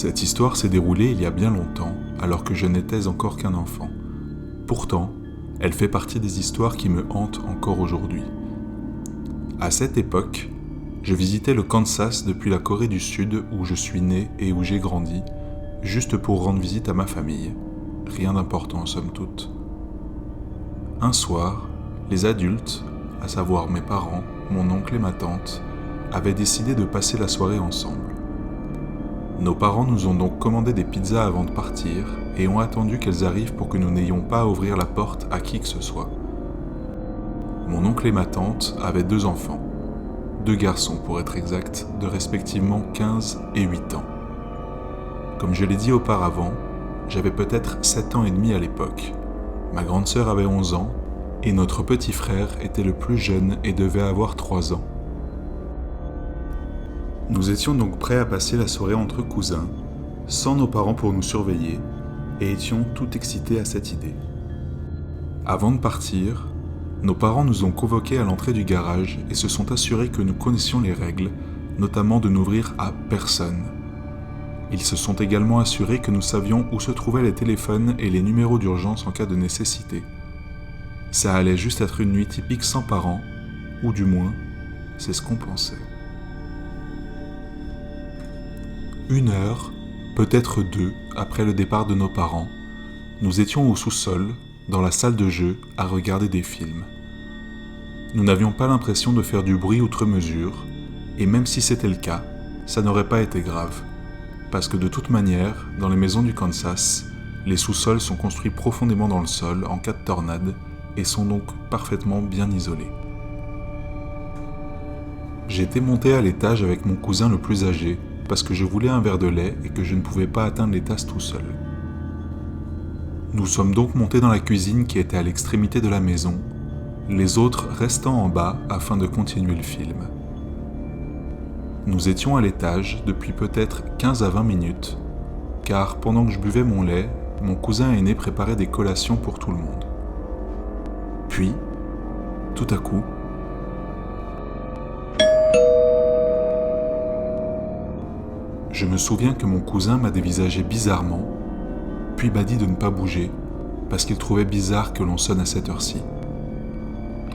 Cette histoire s'est déroulée il y a bien longtemps, alors que je n'étais encore qu'un enfant. Pourtant, elle fait partie des histoires qui me hantent encore aujourd'hui. À cette époque, je visitais le Kansas depuis la Corée du Sud où je suis né et où j'ai grandi, juste pour rendre visite à ma famille. Rien d'important somme toute. Un soir, les adultes, à savoir mes parents, mon oncle et ma tante, avaient décidé de passer la soirée ensemble. Nos parents nous ont donc commandé des pizzas avant de partir et ont attendu qu'elles arrivent pour que nous n'ayons pas à ouvrir la porte à qui que ce soit. Mon oncle et ma tante avaient 2 enfants, 2 garçons pour être exact, de respectivement 15 et 8 ans. Comme je l'ai dit auparavant, j'avais peut-être 7 ans et demi à l'époque. Ma grande sœur avait 11 ans et notre petit frère était le plus jeune et devait avoir 3 ans. Nous étions donc prêts à passer la soirée entre cousins, sans nos parents pour nous surveiller, et étions tout excités à cette idée. Avant de partir, nos parents nous ont convoqués à l'entrée du garage et se sont assurés que nous connaissions les règles, notamment de n'ouvrir à personne. Ils se sont également assurés que nous savions où se trouvaient les téléphones et les numéros d'urgence en cas de nécessité. Ça allait juste être une nuit typique sans parents, ou du moins, c'est ce qu'on pensait. 1 heure, peut-être 2, après le départ de nos parents, nous étions au sous-sol, dans la salle de jeu, à regarder des films. Nous n'avions pas l'impression de faire du bruit outre mesure, et même si c'était le cas, ça n'aurait pas été grave. Parce que de toute manière, dans les maisons du Kansas, les sous-sols sont construits profondément dans le sol en cas de tornade et sont donc parfaitement bien isolés. J'étais monté à l'étage avec mon cousin le plus âgé parce que je voulais un verre de lait et que je ne pouvais pas atteindre les tasses tout seul. Nous sommes donc montés dans la cuisine qui était à l'extrémité de la maison, les autres restant en bas afin de continuer le film. Nous étions à l'étage depuis peut-être 15 à 20 minutes, car pendant que je buvais mon lait, mon cousin aîné préparait des collations pour tout le monde. Puis, tout à coup, je me souviens que mon cousin m'a dévisagé bizarrement, puis m'a dit de ne pas bouger, parce qu'il trouvait bizarre que l'on sonne à cette heure-ci.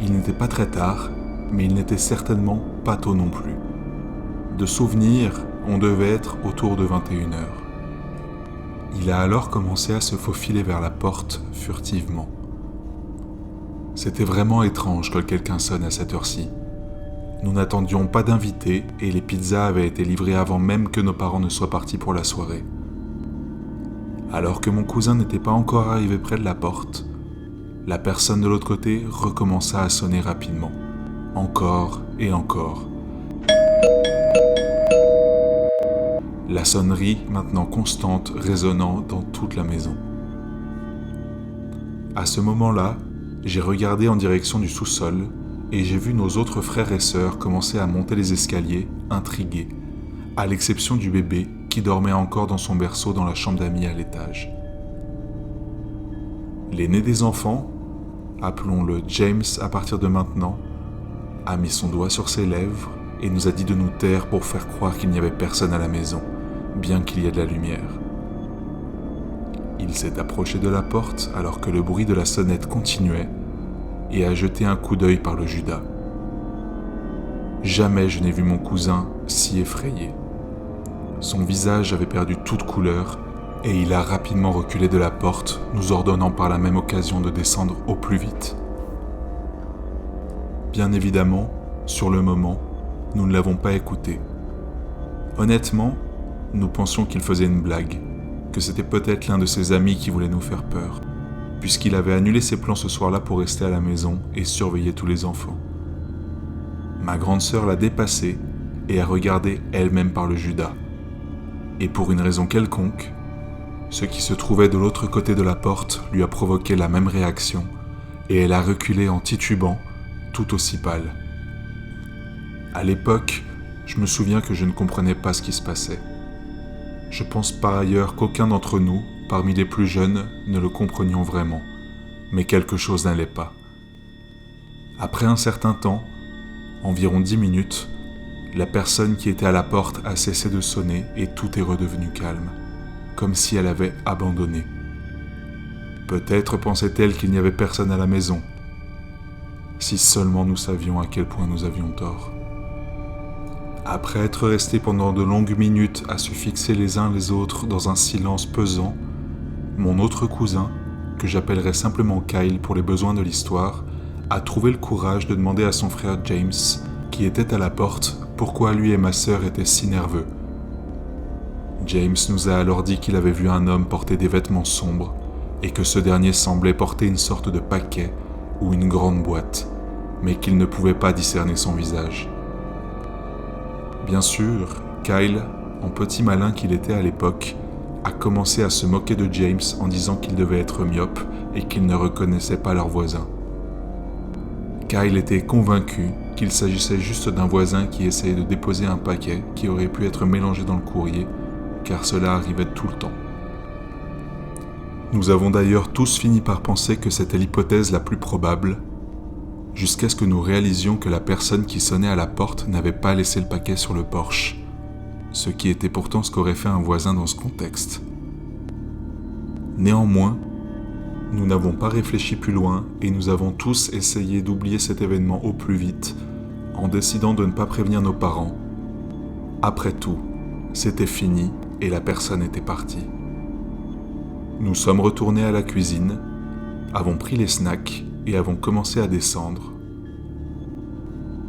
Il n'était pas très tard, mais il n'était certainement pas tôt non plus. De souvenir, on devait être autour de 21h. Il a alors commencé à se faufiler vers la porte furtivement. C'était vraiment étrange que quelqu'un sonne à cette heure-ci. Nous n'attendions pas d'invités et les pizzas avaient été livrées avant même que nos parents ne soient partis pour la soirée. Alors que mon cousin n'était pas encore arrivé près de la porte, la personne de l'autre côté recommença à sonner rapidement, encore et encore. La sonnerie, maintenant constante, résonnant dans toute la maison. À ce moment-là, j'ai regardé en direction du sous-sol et j'ai vu nos autres frères et sœurs commencer à monter les escaliers, intrigués, à l'exception du bébé qui dormait encore dans son berceau dans la chambre d'amis à l'étage. L'aîné des enfants, appelons-le James à partir de maintenant, a mis son doigt sur ses lèvres et nous a dit de nous taire pour faire croire qu'il n'y avait personne à la maison, bien qu'il y ait de la lumière. Il s'est approché de la porte alors que le bruit de la sonnette continuait et a jeté un coup d'œil par le Judas. Jamais je n'ai vu mon cousin si effrayé. Son visage avait perdu toute couleur et il a rapidement reculé de la porte, nous ordonnant par la même occasion de descendre au plus vite. Bien évidemment, sur le moment, nous ne l'avons pas écouté. Honnêtement, nous pensions qu'il faisait une blague, que c'était peut-être l'un de ses amis qui voulait nous faire peur, puisqu'il avait annulé ses plans ce soir-là pour rester à la maison et surveiller tous les enfants. Ma grande sœur l'a dépassé et a regardé elle-même par le Judas. Et pour une raison quelconque, ce qui se trouvait de l'autre côté de la porte lui a provoqué la même réaction et elle a reculé en titubant, tout aussi pâle. À l'époque, je me souviens que je ne comprenais pas ce qui se passait. Je pense par ailleurs qu'aucun d'entre nous, parmi les plus jeunes, ne le comprenions vraiment, mais quelque chose n'allait pas. Après un certain temps, environ 10 minutes, la personne qui était à la porte a cessé de sonner et tout est redevenu calme, comme si elle avait abandonné. Peut-être pensait-elle qu'il n'y avait personne à la maison. Si seulement nous savions à quel point nous avions tort. Après être restés pendant de longues minutes à se fixer les uns les autres dans un silence pesant, mon autre cousin, que j'appellerai simplement Kyle pour les besoins de l'histoire, a trouvé le courage de demander à son frère James, qui était à la porte, pourquoi lui et ma sœur étaient si nerveux. James nous a alors dit qu'il avait vu un homme porter des vêtements sombres et que ce dernier semblait porter une sorte de paquet ou une grande boîte, mais qu'il ne pouvait pas discerner son visage. Bien sûr, Kyle, en petit malin qu'il était à l'époque, a commencé à se moquer de James en disant qu'il devait être myope et qu'il ne reconnaissait pas leur voisin. Kyle était convaincu qu'il s'agissait juste d'un voisin qui essayait de déposer un paquet qui aurait pu être mélangé dans le courrier, car cela arrivait tout le temps. Nous avons d'ailleurs tous fini par penser que c'était l'hypothèse la plus probable, jusqu'à ce que nous réalisions que la personne qui sonnait à la porte n'avait pas laissé le paquet sur le porche, ce qui était pourtant ce qu'aurait fait un voisin dans ce contexte. Néanmoins, nous n'avons pas réfléchi plus loin et nous avons tous essayé d'oublier cet événement au plus vite, en décidant de ne pas prévenir nos parents. Après tout, c'était fini et la personne était partie. Nous sommes retournés à la cuisine, avons pris les snacks et avons commencé à descendre.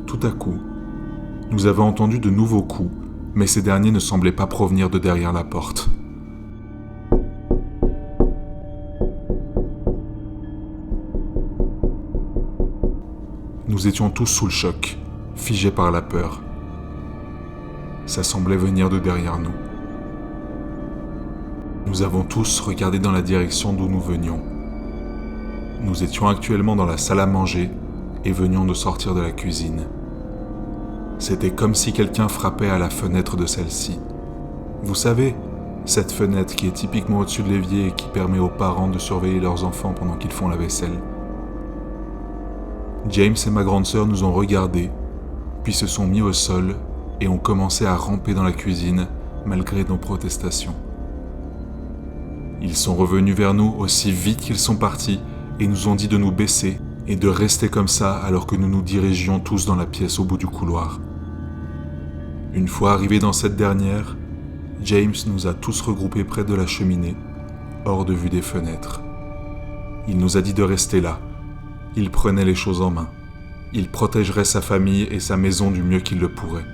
Tout à coup, nous avons entendu de nouveaux coups, mais ces derniers ne semblaient pas provenir de derrière la porte. Nous étions tous sous le choc, figés par la peur. Ça semblait venir de derrière nous. Nous avons tous regardé dans la direction d'où nous venions. Nous étions actuellement dans la salle à manger et venions de sortir de la cuisine. C'était comme si quelqu'un frappait à la fenêtre de celle-ci. Vous savez, cette fenêtre qui est typiquement au-dessus de l'évier et qui permet aux parents de surveiller leurs enfants pendant qu'ils font la vaisselle. James et ma grande sœur nous ont regardés, puis se sont mis au sol et ont commencé à ramper dans la cuisine malgré nos protestations. Ils sont revenus vers nous aussi vite qu'ils sont partis et nous ont dit de nous baisser et de rester comme ça alors que nous nous dirigions tous dans la pièce au bout du couloir. Une fois arrivés dans cette dernière, James nous a tous regroupés près de la cheminée, hors de vue des fenêtres. Il nous a dit de rester là. Il prenait les choses en main. Il protégerait sa famille et sa maison du mieux qu'il le pourrait.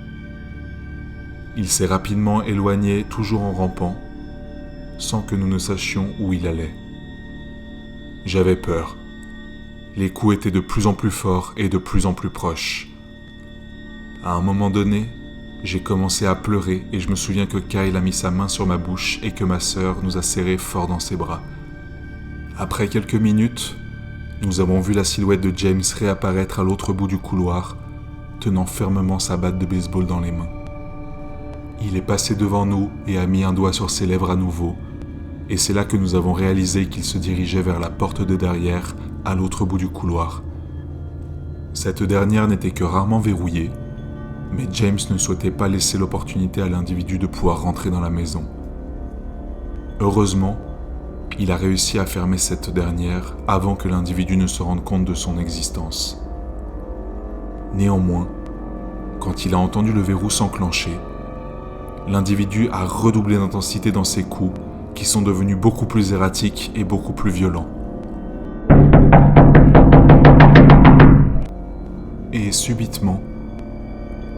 Il s'est rapidement éloigné, toujours en rampant, sans que nous ne sachions où il allait. J'avais peur. Les coups étaient de plus en plus forts et de plus en plus proches. À un moment donné, j'ai commencé à pleurer et je me souviens que Kyle a mis sa main sur ma bouche et que ma sœur nous a serrés fort dans ses bras. Après quelques minutes, nous avons vu la silhouette de James réapparaître à l'autre bout du couloir, tenant fermement sa batte de baseball dans les mains. Il est passé devant nous et a mis un doigt sur ses lèvres à nouveau, et c'est là que nous avons réalisé qu'il se dirigeait vers la porte de derrière, à l'autre bout du couloir. Cette dernière n'était que rarement verrouillée, mais James ne souhaitait pas laisser l'opportunité à l'individu de pouvoir rentrer dans la maison. Heureusement, il a réussi à fermer cette dernière avant que l'individu ne se rende compte de son existence. Néanmoins, quand il a entendu le verrou s'enclencher, l'individu a redoublé d'intensité dans ses coups, qui sont devenus beaucoup plus erratiques et beaucoup plus violents. Et subitement,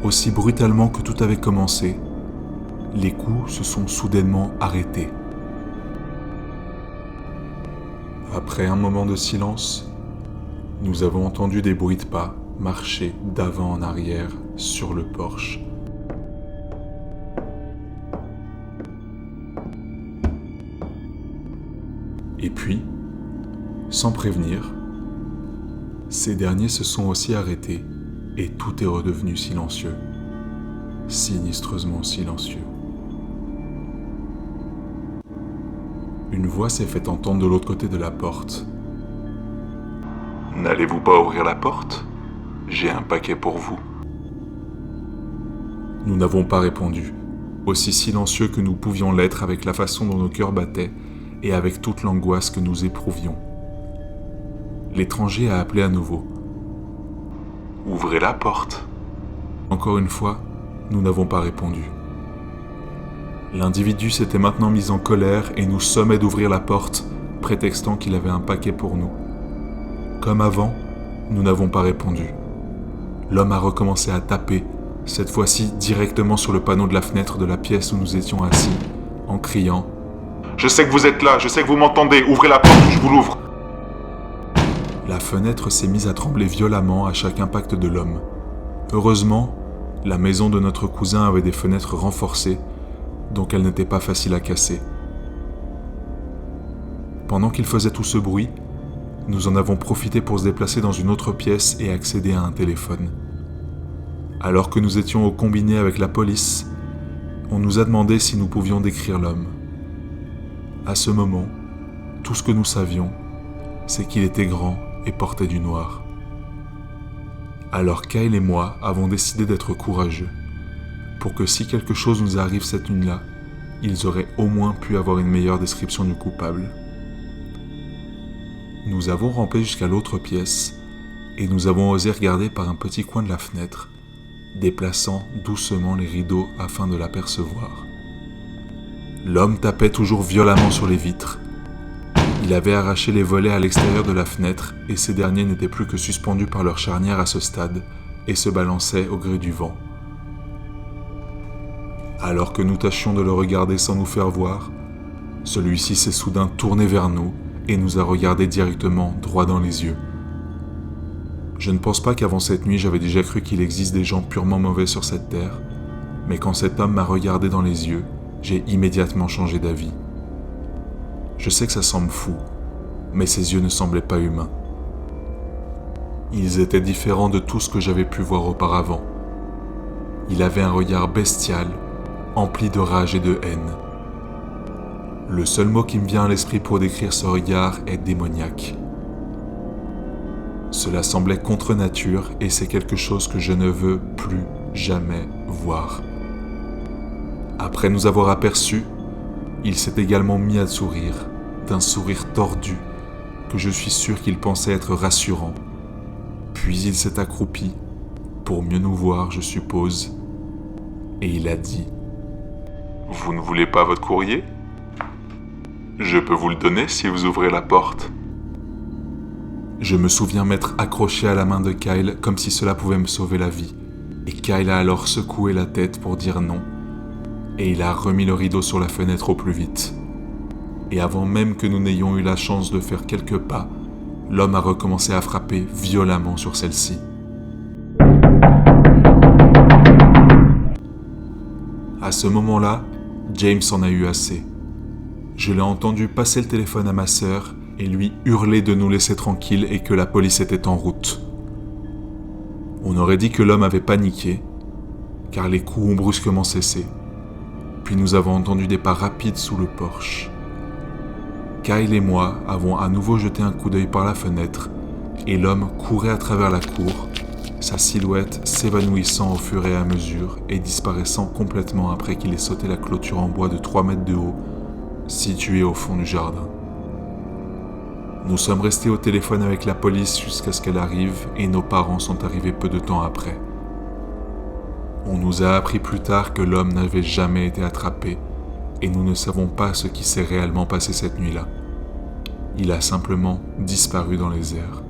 aussi brutalement que tout avait commencé, les coups se sont soudainement arrêtés. Après un moment de silence, nous avons entendu des bruits de pas marcher d'avant en arrière sur le porche. Et puis, sans prévenir, ces derniers se sont aussi arrêtés et tout est redevenu silencieux, sinistreusement silencieux. Une voix s'est fait entendre de l'autre côté de la porte. « N'allez-vous pas ouvrir la porte ? J'ai un paquet pour vous. » Nous n'avons pas répondu, aussi silencieux que nous pouvions l'être avec la façon dont nos cœurs battaient et avec toute l'angoisse que nous éprouvions. L'étranger a appelé à nouveau. « Ouvrez la porte !» Encore une fois, nous n'avons pas répondu. L'individu s'était maintenant mis en colère et nous sommait d'ouvrir la porte, prétextant qu'il avait un paquet pour nous. Comme avant, nous n'avons pas répondu. L'homme a recommencé à taper, cette fois-ci directement sur le panneau de la fenêtre de la pièce où nous étions assis, en criant « Je sais que vous êtes là, je sais que vous m'entendez, ouvrez la porte ou je vous l'ouvre !» La fenêtre s'est mise à trembler violemment à chaque impact de l'homme. Heureusement, la maison de notre cousin avait des fenêtres renforcées, donc elle n'était pas facile à casser. Pendant qu'il faisait tout ce bruit, nous en avons profité pour se déplacer dans une autre pièce et accéder à un téléphone. Alors que nous étions au combiné avec la police, on nous a demandé si nous pouvions décrire l'homme. À ce moment, tout ce que nous savions, c'est qu'il était grand et portait du noir. Alors Kyle et moi avons décidé d'être courageux, pour que si quelque chose nous arrive cette nuit-là, ils auraient au moins pu avoir une meilleure description du coupable. Nous avons rampé jusqu'à l'autre pièce, et nous avons osé regarder par un petit coin de la fenêtre, déplaçant doucement les rideaux afin de l'apercevoir. L'homme tapait toujours violemment sur les vitres. Il avait arraché les volets à l'extérieur de la fenêtre et ces derniers n'étaient plus que suspendus par leur charnière à ce stade et se balançaient au gré du vent. Alors que nous tâchions de le regarder sans nous faire voir, celui-ci s'est soudain tourné vers nous et nous a regardés directement droit dans les yeux. Je ne pense pas qu'avant cette nuit j'avais déjà cru qu'il existe des gens purement mauvais sur cette terre, mais quand cet homme m'a regardé dans les yeux, j'ai immédiatement changé d'avis. Je sais que ça semble fou, mais ses yeux ne semblaient pas humains. Ils étaient différents de tout ce que j'avais pu voir auparavant. Il avait un regard bestial, empli de rage et de haine. Le seul mot qui me vient à l'esprit pour décrire ce regard est démoniaque. Cela semblait contre nature et c'est quelque chose que je ne veux plus jamais voir. Après nous avoir aperçus, il s'est également mis à sourire, d'un sourire tordu, que je suis sûr qu'il pensait être rassurant. Puis il s'est accroupi, pour mieux nous voir, je suppose, et il a dit « Vous ne voulez pas votre courrier ? Je peux vous le donner si vous ouvrez la porte. » Je me souviens m'être accroché à la main de Kyle comme si cela pouvait me sauver la vie, et Kyle a alors secoué la tête pour dire non, et il a remis le rideau sur la fenêtre au plus vite. Et avant même que nous n'ayons eu la chance de faire quelques pas, l'homme a recommencé à frapper violemment sur celle-ci. À ce moment-là, James en a eu assez. Je l'ai entendu passer le téléphone à ma sœur et lui hurler de nous laisser tranquilles et que la police était en route. On aurait dit que l'homme avait paniqué, car les coups ont brusquement cessé. Puis nous avons entendu des pas rapides sous le porche. Kyle et moi avons à nouveau jeté un coup d'œil par la fenêtre et l'homme courait à travers la cour, sa silhouette s'évanouissant au fur et à mesure et disparaissant complètement après qu'il ait sauté la clôture en bois de 3 mètres de haut, située au fond du jardin. Nous sommes restés au téléphone avec la police jusqu'à ce qu'elle arrive et nos parents sont arrivés peu de temps après. On nous a appris plus tard que l'homme n'avait jamais été attrapé et nous ne savons pas ce qui s'est réellement passé cette nuit-là. Il a simplement disparu dans les airs.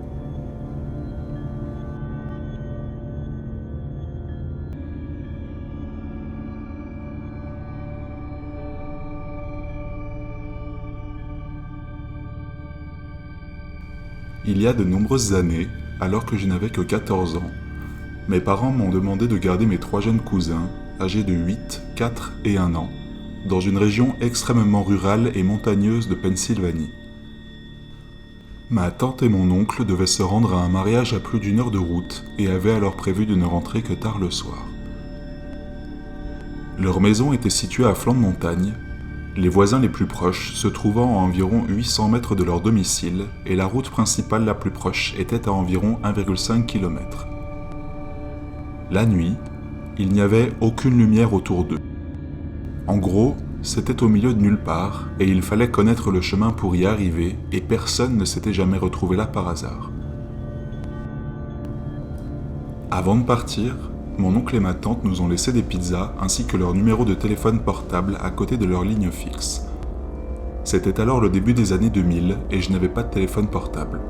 Il y a de nombreuses années, alors que je n'avais que 14 ans, mes parents m'ont demandé de garder mes 3 jeunes cousins, âgés de 8, 4 et 1 an, dans une région extrêmement rurale et montagneuse de Pennsylvanie. Ma tante et mon oncle devaient se rendre à un mariage à plus d'1 heure de route et avaient alors prévu de ne rentrer que tard le soir. Leur maison était située à flanc de montagne, les voisins les plus proches se trouvant à environ 800 mètres de leur domicile et la route principale la plus proche était à environ 1,5 km. La nuit, il n'y avait aucune lumière autour d'eux. En gros, c'était au milieu de nulle part, et il fallait connaître le chemin pour y arriver, et personne ne s'était jamais retrouvé là par hasard. Avant de partir, mon oncle et ma tante nous ont laissé des pizzas ainsi que leur numéro de téléphone portable à côté de leur ligne fixe. C'était alors le début des années 2000 et je n'avais pas de téléphone portable.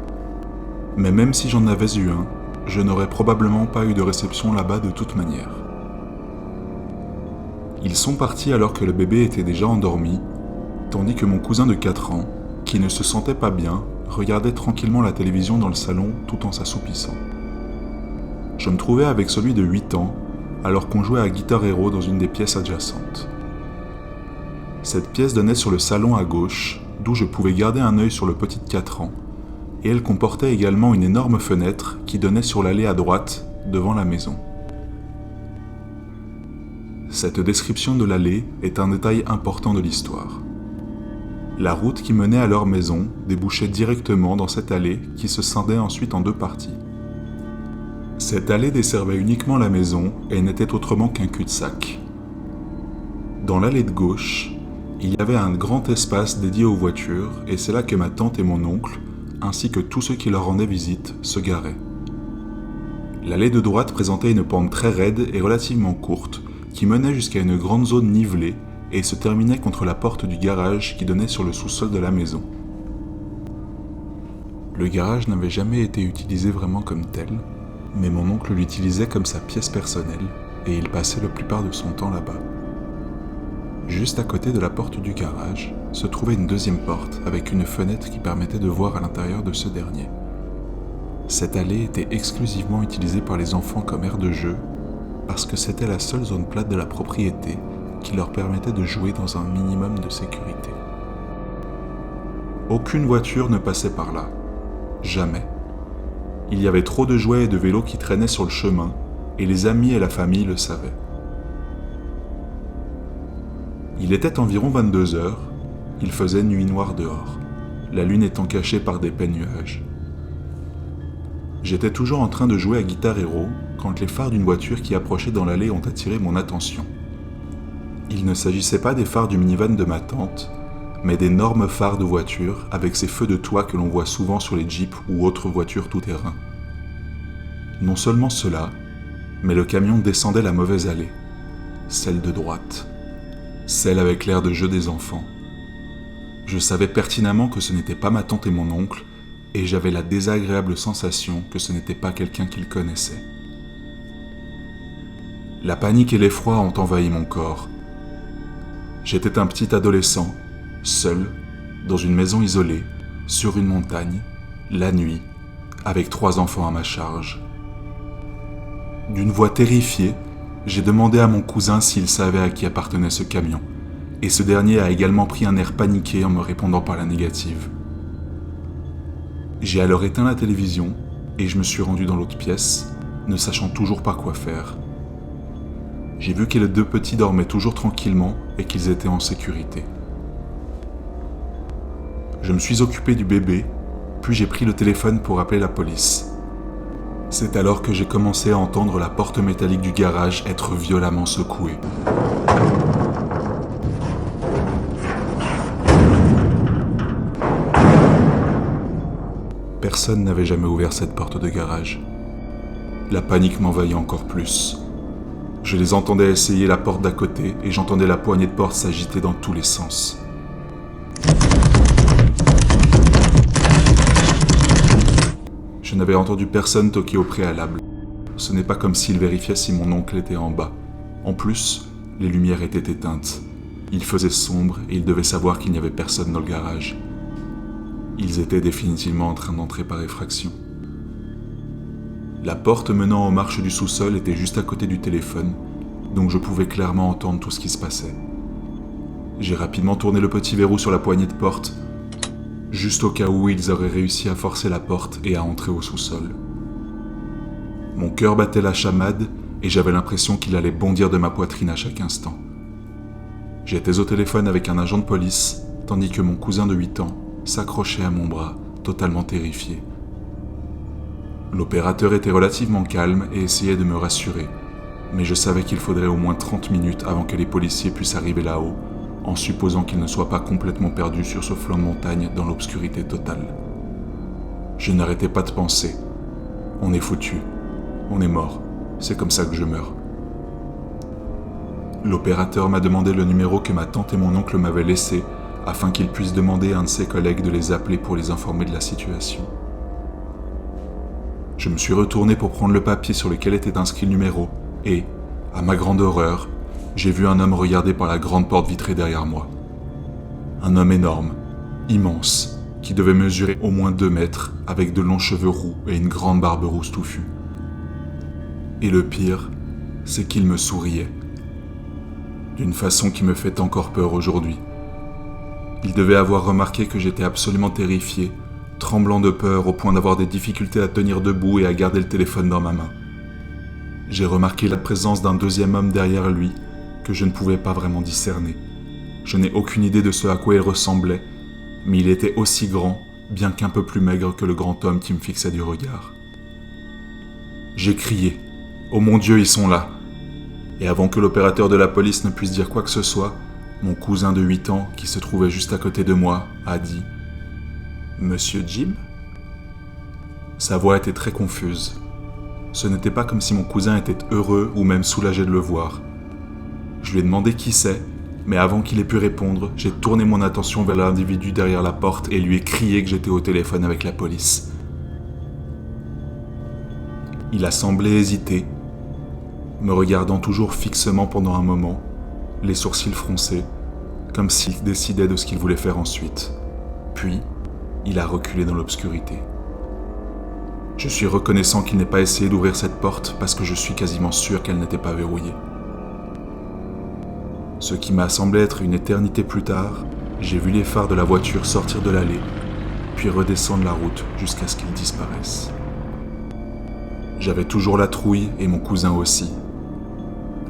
Mais même si j'en avais eu un, je n'aurais probablement pas eu de réception là-bas de toute manière. Ils sont partis alors que le bébé était déjà endormi, tandis que mon cousin de 4 ans, qui ne se sentait pas bien, regardait tranquillement la télévision dans le salon tout en s'assoupissant. Je me trouvais avec celui de 8 ans, alors qu'on jouait à Guitar Hero dans une des pièces adjacentes. Cette pièce donnait sur le salon à gauche, d'où je pouvais garder un œil sur le petit de 4 ans, et elle comportait également une énorme fenêtre qui donnait sur l'allée à droite, devant la maison. Cette description de l'allée est un détail important de l'histoire. La route qui menait à leur maison débouchait directement dans cette allée qui se scindait ensuite en 2 parties. Cette allée desservait uniquement la maison et n'était autrement qu'un cul-de-sac. Dans l'allée de gauche, il y avait un grand espace dédié aux voitures et c'est là que ma tante et mon oncle, ainsi que tous ceux qui leur rendaient visite, se garaient. L'allée de droite présentait une pente très raide et relativement courte qui menait jusqu'à une grande zone nivelée et se terminait contre la porte du garage qui donnait sur le sous-sol de la maison. Le garage n'avait jamais été utilisé vraiment comme tel, mais mon oncle l'utilisait comme sa pièce personnelle et il passait la plupart de son temps là-bas. Juste à côté de la porte du garage se trouvait une deuxième porte avec une fenêtre qui permettait de voir à l'intérieur de ce dernier. Cette allée était exclusivement utilisée par les enfants comme aire de jeu parce que c'était la seule zone plate de la propriété qui leur permettait de jouer dans un minimum de sécurité. Aucune voiture ne passait par là. Jamais. Il y avait trop de jouets et de vélos qui traînaient sur le chemin, et les amis et la famille le savaient. Il était environ 22 heures, il faisait nuit noire dehors, la lune étant cachée par d'épais nuages. J'étais toujours en train de jouer à Guitar Hero quand les phares d'une voiture qui approchait dans l'allée ont attiré mon attention. Il ne s'agissait pas des phares du minivan de ma tante, mais d'énormes phares de voiture avec ces feux de toit que l'on voit souvent sur les jeeps ou autres voitures tout-terrain. Non seulement cela, mais le camion descendait la mauvaise allée, celle de droite, celle avec l'air de jeu des enfants. Je savais pertinemment que ce n'était pas ma tante et mon oncle, et j'avais la désagréable sensation que ce n'était pas quelqu'un qu'ils connaissaient. La panique et l'effroi ont envahi mon corps. J'étais un petit adolescent, seul, dans une maison isolée, sur une montagne, la nuit, avec 3 enfants à ma charge. D'une voix terrifiée, j'ai demandé à mon cousin s'il savait à qui appartenait ce camion, et ce dernier a également pris un air paniqué en me répondant par la négative. J'ai alors éteint la télévision, et je me suis rendu dans l'autre pièce, ne sachant toujours pas quoi faire. J'ai vu que les 2 petits dormaient toujours tranquillement et qu'ils étaient en sécurité. Je me suis occupé du bébé, puis j'ai pris le téléphone pour appeler la police. C'est alors que j'ai commencé à entendre la porte métallique du garage être violemment secouée. Personne n'avait jamais ouvert cette porte de garage. La panique m'envahit encore plus. Je les entendais essayer la porte d'à côté et j'entendais la poignée de porte s'agiter dans tous les sens. Je n'avais entendu personne toquer au préalable. Ce n'est pas comme s'il vérifiait si mon oncle était en bas. En plus, les lumières étaient éteintes. Il faisait sombre et il devait savoir qu'il n'y avait personne dans le garage. Ils étaient définitivement en train d'entrer par effraction. La porte menant aux marches du sous-sol était juste à côté du téléphone, donc je pouvais clairement entendre tout ce qui se passait. J'ai rapidement tourné le petit verrou sur la poignée de porte, juste au cas où ils auraient réussi à forcer la porte et à entrer au sous-sol. Mon cœur battait la chamade et j'avais l'impression qu'il allait bondir de ma poitrine à chaque instant. J'étais au téléphone avec un agent de police, tandis que mon cousin de 8 ans s'accrochait à mon bras, totalement terrifié. L'opérateur était relativement calme et essayait de me rassurer, mais je savais qu'il faudrait au moins 30 minutes avant que les policiers puissent arriver là-haut, en supposant qu'ils ne soient pas complètement perdus sur ce flanc de montagne dans l'obscurité totale. Je n'arrêtais pas de penser. On est foutu. On est mort. C'est comme ça que je meurs. L'opérateur m'a demandé le numéro que ma tante et mon oncle m'avaient laissé afin qu'ils puissent demander à un de ses collègues de les appeler pour les informer de la situation. Je me suis retourné pour prendre le papier sur lequel était inscrit le numéro et, à ma grande horreur, j'ai vu un homme regarder par la grande porte vitrée derrière moi. Un homme énorme, immense, qui devait mesurer au moins 2 mètres, avec de longs cheveux roux et une grande barbe rousse touffue. Et le pire, c'est qu'il me souriait. D'une façon qui me fait encore peur aujourd'hui. Il devait avoir remarqué que j'étais absolument terrifié, tremblant de peur au point d'avoir des difficultés à tenir debout et à garder le téléphone dans ma main. J'ai remarqué la présence d'un deuxième homme derrière lui, que je ne pouvais pas vraiment discerner. Je n'ai aucune idée de ce à quoi il ressemblait, mais il était aussi grand, bien qu'un peu plus maigre que le grand homme qui me fixait du regard. J'ai crié « Oh mon Dieu, ils sont là !» Et avant que l'opérateur de la police ne puisse dire quoi que ce soit, mon cousin de 8 ans, qui se trouvait juste à côté de moi, a dit « Monsieur Jim ?» Sa voix était très confuse. Ce n'était pas comme si mon cousin était heureux ou même soulagé de le voir. Je lui ai demandé qui c'est, mais avant qu'il ait pu répondre, j'ai tourné mon attention vers l'individu derrière la porte et lui ai crié que j'étais au téléphone avec la police. Il a semblé hésiter, me regardant toujours fixement pendant un moment, les sourcils froncés, comme s'il décidait de ce qu'il voulait faire ensuite. Puis, il a reculé dans l'obscurité. Je suis reconnaissant qu'il n'ait pas essayé d'ouvrir cette porte parce que je suis quasiment sûr qu'elle n'était pas verrouillée. Ce qui m'a semblé être une éternité plus tard, j'ai vu les phares de la voiture sortir de l'allée, puis redescendre la route jusqu'à ce qu'ils disparaissent. J'avais toujours la trouille et mon cousin aussi.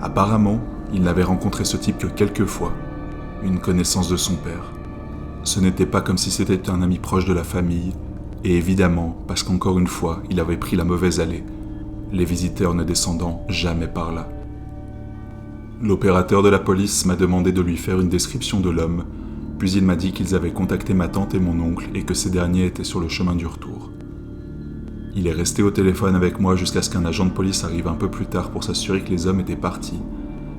Apparemment, il n'avait rencontré ce type que quelques fois, une connaissance de son père. Ce n'était pas comme si c'était un ami proche de la famille, et évidemment, parce qu'encore une fois, il avait pris la mauvaise allée, les visiteurs ne descendant jamais par là. L'opérateur de la police m'a demandé de lui faire une description de l'homme, puis il m'a dit qu'ils avaient contacté ma tante et mon oncle et que ces derniers étaient sur le chemin du retour. Il est resté au téléphone avec moi jusqu'à ce qu'un agent de police arrive un peu plus tard pour s'assurer que les hommes étaient partis,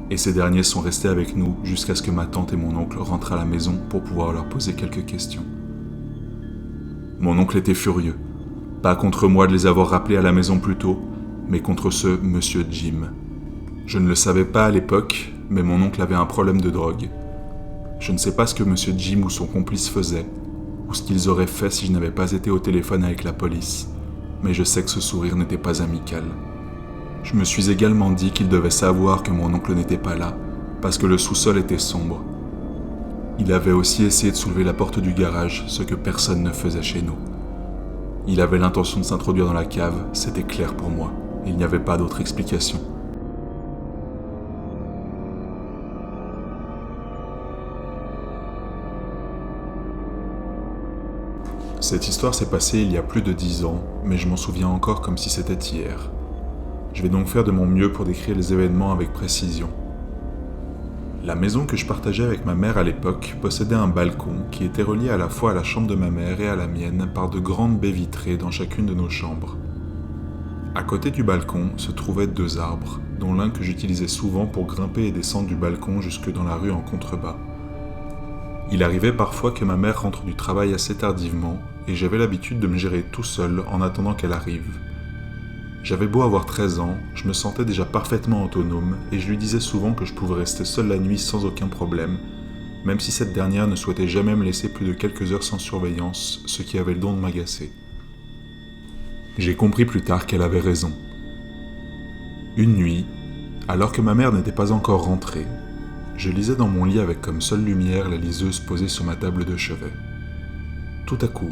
et ces derniers sont restés avec nous jusqu'à ce que ma tante et mon oncle rentrent à la maison pour pouvoir leur poser quelques questions. Mon oncle était furieux, pas contre moi de les avoir rappelés à la maison plus tôt, mais contre ce Monsieur Jim. Je ne le savais pas à l'époque, mais mon oncle avait un problème de drogue. Je ne sais pas ce que Monsieur Jim ou son complice faisait, ou ce qu'ils auraient fait si je n'avais pas été au téléphone avec la police, mais je sais que ce sourire n'était pas amical. Je me suis également dit qu'il devait savoir que mon oncle n'était pas là, parce que le sous-sol était sombre. Il avait aussi essayé de soulever la porte du garage, ce que personne ne faisait chez nous. Il avait l'intention de s'introduire dans la cave, c'était clair pour moi, il n'y avait pas d'autre explication. Cette histoire s'est passée il y a plus de 10 ans, mais je m'en souviens encore comme si c'était hier. Je vais donc faire de mon mieux pour décrire les événements avec précision. La maison que je partageais avec ma mère à l'époque possédait un balcon qui était relié à la fois à la chambre de ma mère et à la mienne par de grandes baies vitrées dans chacune de nos chambres. À côté du balcon se trouvaient 2 arbres, dont l'un que j'utilisais souvent pour grimper et descendre du balcon jusque dans la rue en contrebas. Il arrivait parfois que ma mère rentre du travail assez tardivement et j'avais l'habitude de me gérer tout seul en attendant qu'elle arrive. J'avais beau avoir 13 ans, je me sentais déjà parfaitement autonome et je lui disais souvent que je pouvais rester seul la nuit sans aucun problème, même si cette dernière ne souhaitait jamais me laisser plus de quelques heures sans surveillance, ce qui avait le don de m'agacer. J'ai compris plus tard qu'elle avait raison. Une nuit, alors que ma mère n'était pas encore rentrée, je lisais dans mon lit avec comme seule lumière la liseuse posée sur ma table de chevet. Tout à coup,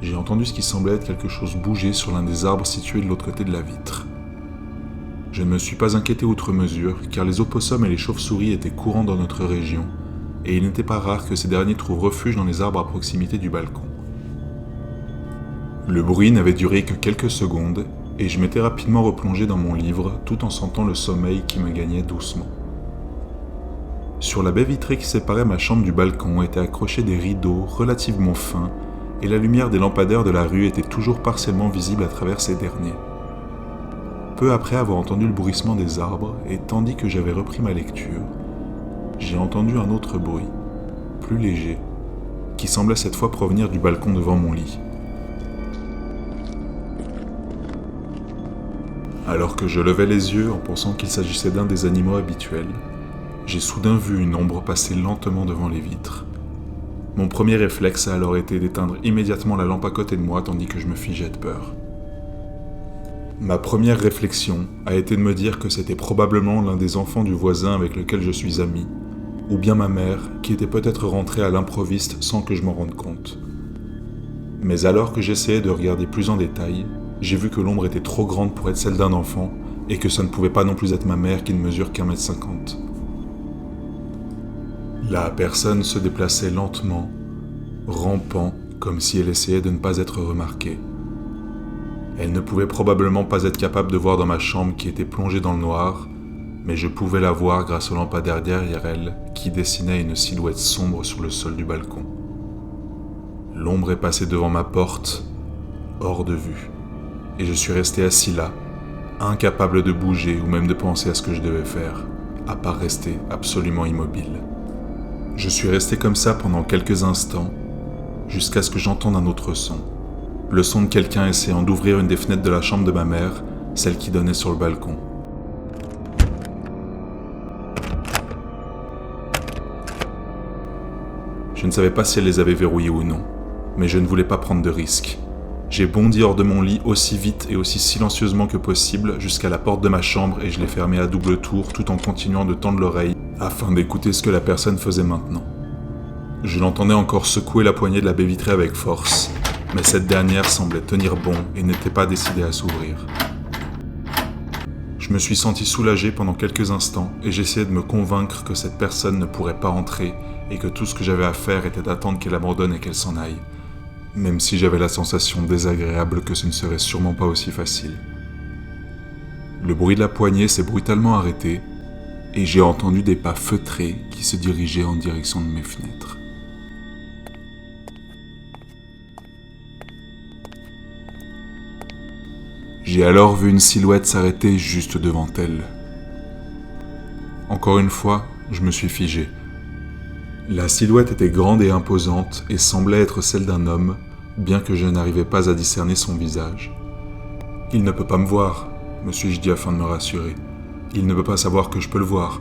j'ai entendu ce qui semblait être quelque chose bouger sur l'un des arbres situés de l'autre côté de la vitre. Je ne me suis pas inquiété outre mesure, car les opossums et les chauves-souris étaient courants dans notre région, et il n'était pas rare que ces derniers trouvent refuge dans les arbres à proximité du balcon. Le bruit n'avait duré que quelques secondes, et je m'étais rapidement replongé dans mon livre tout en sentant le sommeil qui me gagnait doucement. Sur la baie vitrée qui séparait ma chambre du balcon étaient accrochés des rideaux relativement fins et la lumière des lampadaires de la rue était toujours partiellement visible à travers ces derniers. Peu après avoir entendu le bruissement des arbres et tandis que j'avais repris ma lecture, j'ai entendu un autre bruit, plus léger, qui semblait cette fois provenir du balcon devant mon lit. Alors que je levais les yeux en pensant qu'il s'agissait d'un des animaux habituels, j'ai soudain vu une ombre passer lentement devant les vitres. Mon premier réflexe a alors été d'éteindre immédiatement la lampe à côté de moi tandis que je me figeais de peur. Ma première réflexion a été de me dire que c'était probablement l'un des enfants du voisin avec lequel je suis ami, ou bien ma mère qui était peut-être rentrée à l'improviste sans que je m'en rende compte. Mais alors que j'essayais de regarder plus en détail, j'ai vu que l'ombre était trop grande pour être celle d'un enfant et que ça ne pouvait pas non plus être ma mère qui ne mesure qu'1,50 m. La personne se déplaçait lentement, rampant comme si elle essayait de ne pas être remarquée. Elle ne pouvait probablement pas être capable de voir dans ma chambre qui était plongée dans le noir, mais je pouvais la voir grâce au lampadaire derrière elle qui dessinait une silhouette sombre sur le sol du balcon. L'ombre est passée devant ma porte, hors de vue, et je suis resté assis là, incapable de bouger ou même de penser à ce que je devais faire, à part rester absolument immobile. Je suis resté comme ça pendant quelques instants, jusqu'à ce que j'entende un autre son. Le son de quelqu'un essayant d'ouvrir une des fenêtres de la chambre de ma mère, celle qui donnait sur le balcon. Je ne savais pas si elle les avait verrouillées ou non, mais je ne voulais pas prendre de risques. J'ai bondi hors de mon lit aussi vite et aussi silencieusement que possible jusqu'à la porte de ma chambre et je l'ai fermée à double tour tout en continuant de tendre l'oreille afin d'écouter ce que la personne faisait maintenant. Je l'entendais encore secouer la poignée de la baie vitrée avec force, mais cette dernière semblait tenir bon et n'était pas décidée à s'ouvrir. Je me suis senti soulagé pendant quelques instants et j'essayais de me convaincre que cette personne ne pourrait pas entrer et que tout ce que j'avais à faire était d'attendre qu'elle abandonne et qu'elle s'en aille, même si j'avais la sensation désagréable que ce ne serait sûrement pas aussi facile. Le bruit de la poignée s'est brutalement arrêté et j'ai entendu des pas feutrés qui se dirigeaient en direction de mes fenêtres. J'ai alors vu une silhouette s'arrêter juste devant elle. Encore une fois, je me suis figé. La silhouette était grande et imposante et semblait être celle d'un homme, bien que je n'arrivais pas à discerner son visage. « Il ne peut pas me voir », me suis-je dit afin de me rassurer. « Il ne peut pas savoir que je peux le voir. »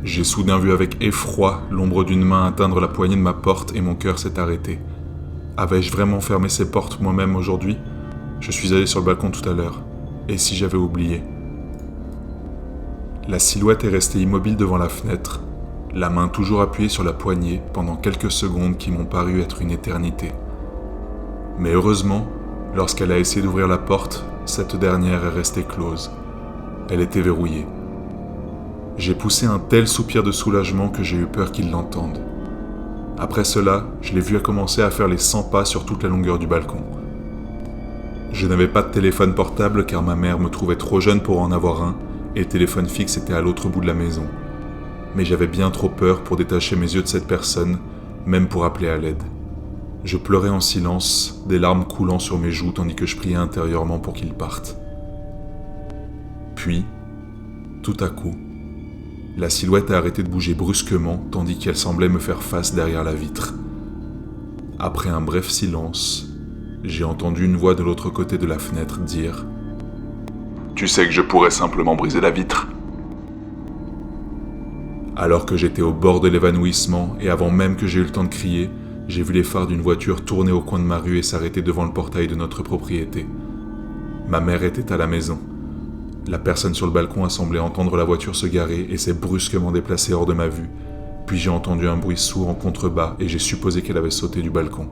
J'ai soudain vu avec effroi l'ombre d'une main atteindre la poignée de ma porte et mon cœur s'est arrêté. Avais-je vraiment fermé ces portes moi-même aujourd'hui ? Je suis allé sur le balcon tout à l'heure. Et si j'avais oublié ? La silhouette est restée immobile devant la fenêtre, la main toujours appuyée sur la poignée pendant quelques secondes qui m'ont paru être une éternité. Mais heureusement, lorsqu'elle a essayé d'ouvrir la porte, cette dernière est restée close. Elle était verrouillée. J'ai poussé un tel soupir de soulagement que j'ai eu peur qu'il l'entende. Après cela, je l'ai vu commencer à faire les 100 pas sur toute la longueur du balcon. Je n'avais pas de téléphone portable car ma mère me trouvait trop jeune pour en avoir un et le téléphone fixe était à l'autre bout de la maison. Mais j'avais bien trop peur pour détacher mes yeux de cette personne, même pour appeler à l'aide. Je pleurais en silence, des larmes coulant sur mes joues tandis que je priais intérieurement pour qu'il parte. Puis, tout à coup, la silhouette a arrêté de bouger brusquement tandis qu'elle semblait me faire face derrière la vitre. Après un bref silence, j'ai entendu une voix de l'autre côté de la fenêtre dire « Tu sais que je pourrais simplement briser la vitre ?» Alors que j'étais au bord de l'évanouissement et avant même que j'aie eu le temps de crier, j'ai vu les phares d'une voiture tourner au coin de ma rue et s'arrêter devant le portail de notre propriété. Ma mère était à la maison. La personne sur le balcon a semblé entendre la voiture se garer et s'est brusquement déplacée hors de ma vue. Puis j'ai entendu un bruit sourd en contrebas et j'ai supposé qu'elle avait sauté du balcon.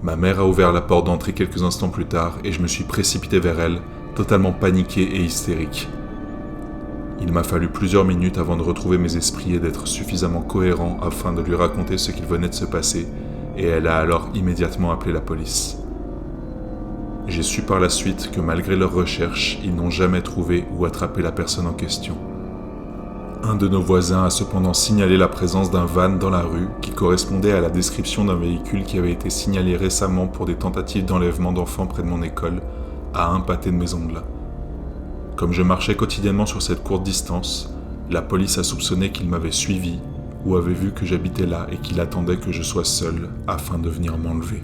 Ma mère a ouvert la porte d'entrée quelques instants plus tard et je me suis précipité vers elle, totalement paniqué et hystérique. Il m'a fallu plusieurs minutes avant de retrouver mes esprits et d'être suffisamment cohérent afin de lui raconter ce qu'il venait de se passer, et elle a alors immédiatement appelé la police. J'ai su par la suite que malgré leurs recherches, ils n'ont jamais trouvé ou attrapé la personne en question. Un de nos voisins a cependant signalé la présence d'un van dans la rue qui correspondait à la description d'un véhicule qui avait été signalé récemment pour des tentatives d'enlèvement d'enfants près de mon école, à un pâté de maison de là. Comme je marchais quotidiennement sur cette courte distance, la police a soupçonné qu'il m'avait suivi ou avait vu que j'habitais là et qu'il attendait que je sois seul afin de venir m'enlever.